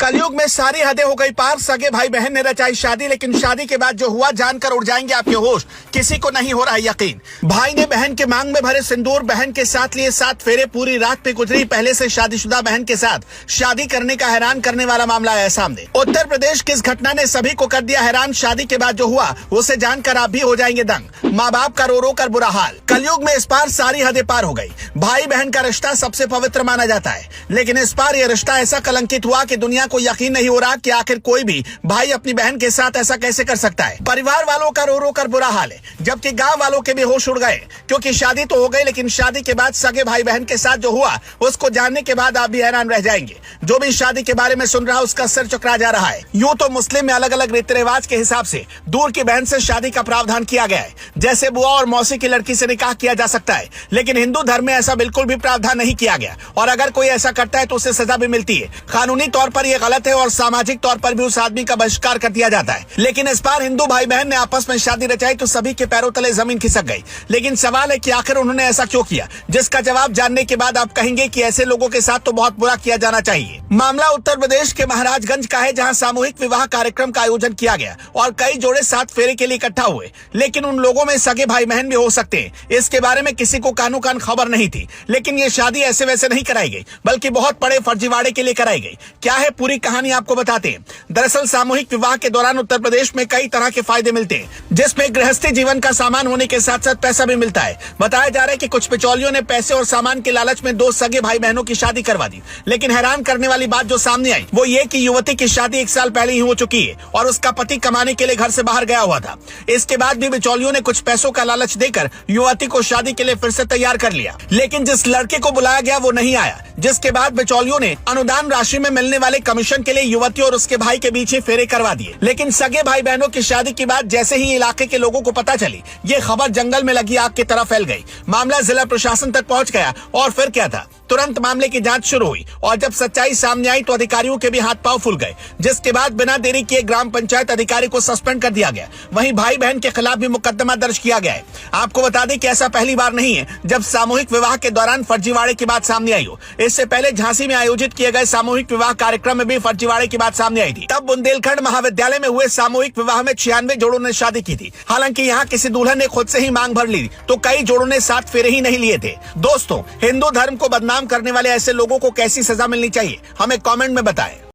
कलयुग में सारी हदें हो गई पार। सगे भाई बहन ने रचाई शादी, लेकिन शादी के बाद जो हुआ जानकर उड़ जाएंगे आपके होश। किसी को नहीं हो रहा यकीन। भाई ने बहन के मांग में भरे सिंदूर, बहन के साथ लिए 7 फेरे, पूरी रात पे गुजरी पहले से शादीशुदा बहन के साथ शादी करने का हैरान करने वाला मामला आया सामने। उत्तर प्रदेश की इस घटना ने सभी को कर दिया हैरान। शादी के बाद जो हुआ उसे जानकर आप भी हो जाएंगे दंग। माँ बाप का रो रो कर बुरा हाल। कलयुग में इस पार सारी हदें पार हो गई। भाई बहन का रिश्ता सबसे पवित्र माना जाता है, लेकिन इस पार यह रिश्ता ऐसा कलंकित हुआ कि दुनिया को यकीन नहीं हो रहा कि आखिर कोई भी भाई अपनी बहन के साथ ऐसा कैसे कर सकता है। परिवार वालों का रो रो कर बुरा हाल है, जबकि गांव वालों के भी होश उड़ गए, क्योंकि शादी तो हो गई, लेकिन शादी के बाद सगे भाई बहन के साथ जो हुआ उसको जानने के बाद आप भी हैरान रह जाएंगे। जो भी शादी के बारे में सुन रहा उसका सिर चकरा जा रहा है। यूं तो मुस्लिम में अलग अलग रीति रिवाज के हिसाब से दूर की बहन से शादी का प्रावधान किया गया है, जैसे बुआ और मौसी की लड़की से निकाह किया जा सकता है, लेकिन हिंदू धर्म में ऐसा बिल्कुल भी प्रावधान नहीं किया गया, और अगर कोई ऐसा करता है तो उसे सजा भी मिलती है। कानूनी तौर पर यह गलत है और सामाजिक तौर पर भी उस आदमी का बहिष्कार कर दिया जाता है। लेकिन इस बार हिंदू भाई बहन ने आपस में शादी रचाई तो सभी के पैरों तले जमीन खिसक गई। लेकिन सवाल है कि आखिर उन्होंने ऐसा क्यों किया, जिसका जवाब जानने के बाद आप कहेंगे कि ऐसे लोगों के साथ तो बहुत बुरा किया जाना चाहिए। मामला उत्तर प्रदेश के महाराजगंज का है, जहां सामूहिक विवाह कार्यक्रम का आयोजन किया गया और कई जोड़े 7 फेरे के लिए इकट्ठा हुए, लेकिन उन लोगों में सगे भाई बहन भी हो सकते हैं। इसके बारे में किसी को कानो कान खबर नहीं थी, लेकिन ये शादी ऐसे वैसे नहीं कराई गई, बल्कि बहुत बड़े फर्जीवाड़े के लिए कराई गई। क्या है पूरी कहानी आपको बताते हैं। दरअसल सामूहिक विवाह के दौरान उत्तर प्रदेश में कई तरह के फायदे मिलते हैं, जिसमें गृहस्थी जीवन का सामान होने के साथ साथ पैसा भी मिलता है। बताया जा रहा है कि कुछ बिचौलियों ने पैसे और सामान के लालच में 2 सगे भाई बहनों की शादी करवा दी, लेकिन हैरान करने वाली बात जो सामने आई वो ये कि युवती की शादी 1 साल पहले ही हो चुकी है और उसका पति कमाने के लिए घर से बाहर गया हुआ था। इसके बाद भी बिचौलियों ने कुछ पैसों का लालच देकर युवती को शादी के लिए फिर से तैयार कर लिया, लेकिन जिस लड़के को बुलाया गया वो नहीं आया, जिसके बाद बिचौलियों ने अनुदान राशि में मिलने वाले कमीशन के लिए युवती और उसके भाई के बीच ही फेरे करवा दिए। लेकिन सगे भाई बहनों की शादी के बाद जैसे ही इलाके के लोगों को पता चली, ये खबर जंगल में लगी आग की तरह फैल गई। मामला जिला प्रशासन तक पहुंच गया और फिर क्या था, तुरंत मामले की जांच शुरू हुई और जब सच्चाई सामने आई तो अधिकारियों के भी हाथ पांव फूल गए, जिसके बाद बिना देरी किए ग्राम पंचायत अधिकारी को सस्पेंड कर दिया गया। वहीं भाई बहन के खिलाफ भी मुकदमा दर्ज किया गया है। आपको बता दें कि ऐसा पहली बार नहीं है जब सामूहिक विवाह के दौरान फर्जीवाड़े की बात सामने आई हो। इससे पहले झांसी में आयोजित किए गए सामूहिक विवाह कार्यक्रम में भी फर्जीवाड़े की बात सामने आई थी। तब बुंदेलखंड महाविद्यालय में हुए सामूहिक विवाह में 96 जोड़ों ने शादी की थी। हालांकि यहाँ किसी दुल्हन ने खुद से ही मांग भर ली तो कई जोड़ों ने 7 फेरे ही नहीं लिए थे। दोस्तों, हिंदू धर्म को बदनाम करने वाले ऐसे लोगों को कैसी सजा मिलनी चाहिए, हमें कमेंट में बताएं।